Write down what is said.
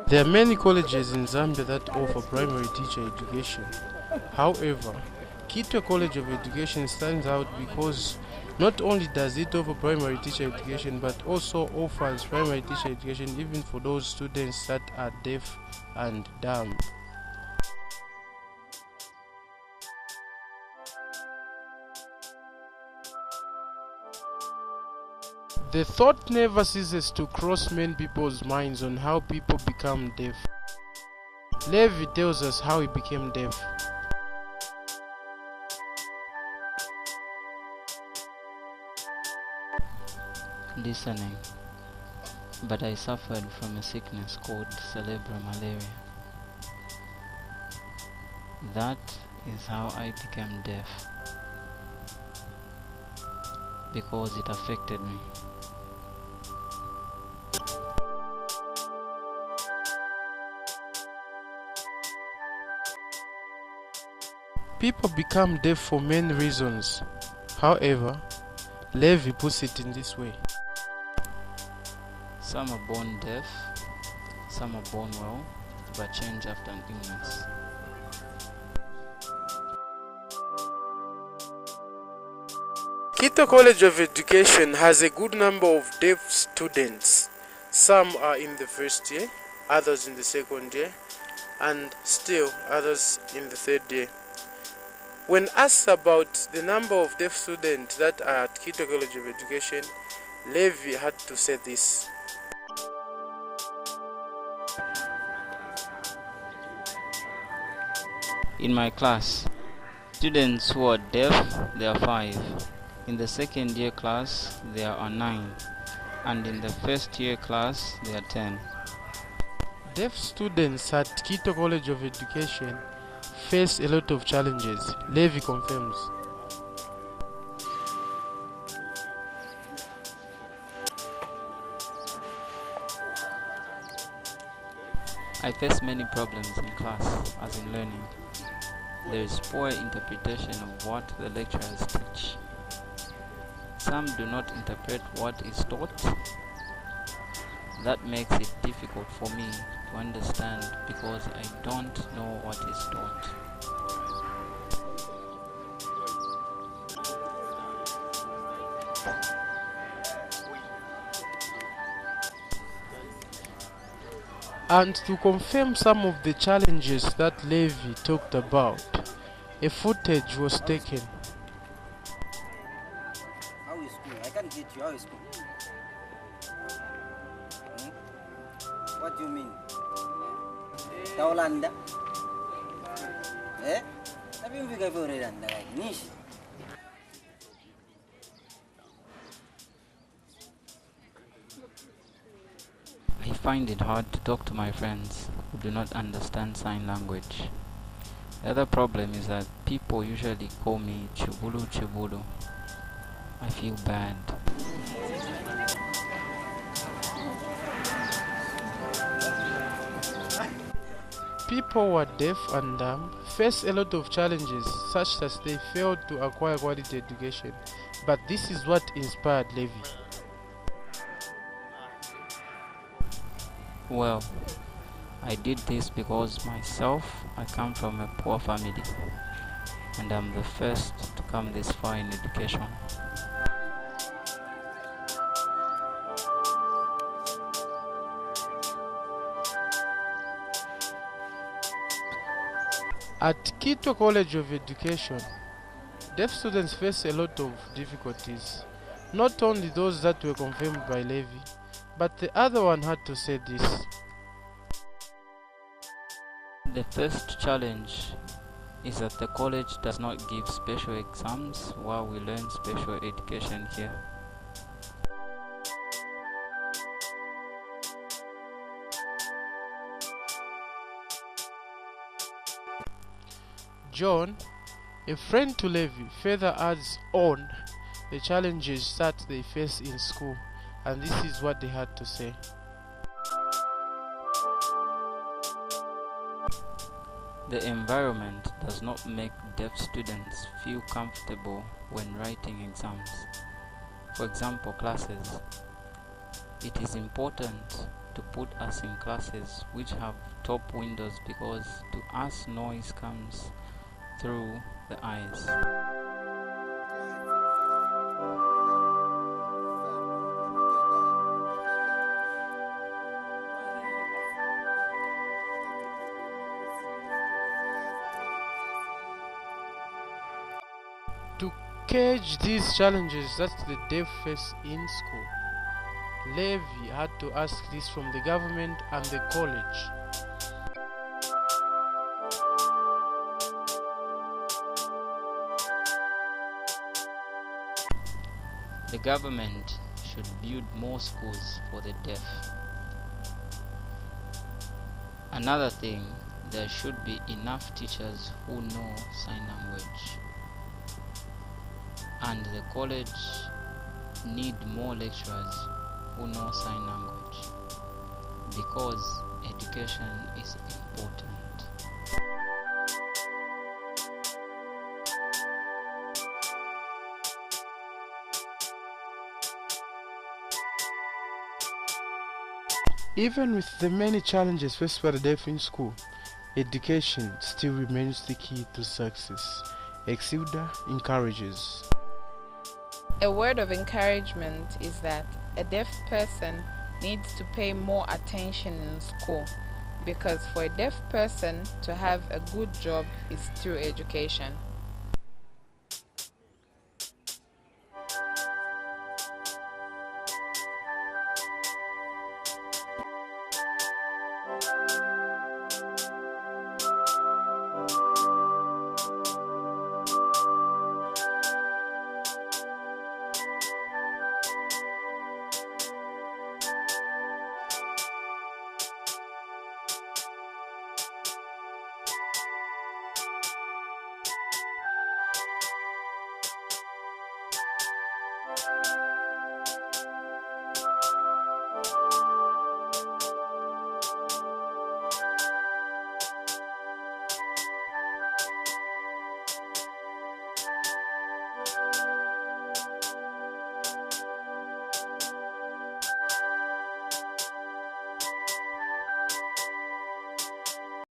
There are many colleges in Zambia that offer primary teacher education. However, Kitwe College of Education stands out because not only does it offer primary teacher education but also offers primary teacher education even for those students that are deaf and dumb. The thought never ceases to cross many people's minds on how people become deaf. Levi tells us how he became deaf. Listening, but I suffered from a sickness called cerebral malaria. That is how I became deaf, because it affected me. People become deaf for many reasons. However, Levi puts it in this way. Some are born deaf, some are born well, but change after an illness. Kitwe College of Education has a good number of deaf students. Some are in the first year, others in the second year, and still others in the third year. When asked about the number of deaf students that are at Kitwe College of Education, Levi had to say this. In my class, students who are deaf, there are 5. In the second year class, there are 9. And in the first year class, there are 10. Deaf students at Kitwe College of Education face a lot of challenges, Levi confirms. I face many problems in class, as in learning. There is poor interpretation of what the lecturers teach. Some do not interpret what is taught. That makes it difficult for me to understand because I don't know what is taught. And to confirm some of the challenges that Levi talked about, a footage was taken. How is school? I can't get you. How is school? What do you mean? Taulanda? Eh? Tapi yung bigay po rin na niche. I find it hard to talk to my friends who do not understand sign language. The other problem is that people usually call me Chibulu Chibulu. I feel bad. People who are deaf and dumb face a lot of challenges, such as they fail to acquire quality education. But this is what inspired Levi. Well, I did this because myself, I come from a poor family, and I'm the first to come this far in education. At Kitwe College of Education, deaf students face a lot of difficulties, not only those that were confirmed by Levi, But the other one had to say this. The first challenge is that the college does not give special exams while we learn special education here. John, a friend to Levi, further adds on the challenges that they face in school, and this is what they had to say. The environment does not make deaf students feel comfortable when writing exams. For example, classes. It is important to put us in classes which have top windows because to us noise comes through the eyes. To cage these challenges that the deaf face in school, Levi had to ask this from the government and the college. The government should build more schools for the deaf. Another thing, there should be enough teachers who know sign language. And the college need more lecturers who know sign language because education is important. Even with the many challenges faced by the deaf in school, education still remains the key to success. Exilda encourages. A word of encouragement is that a deaf person needs to pay more attention in school, because for a deaf person to have a good job is through education.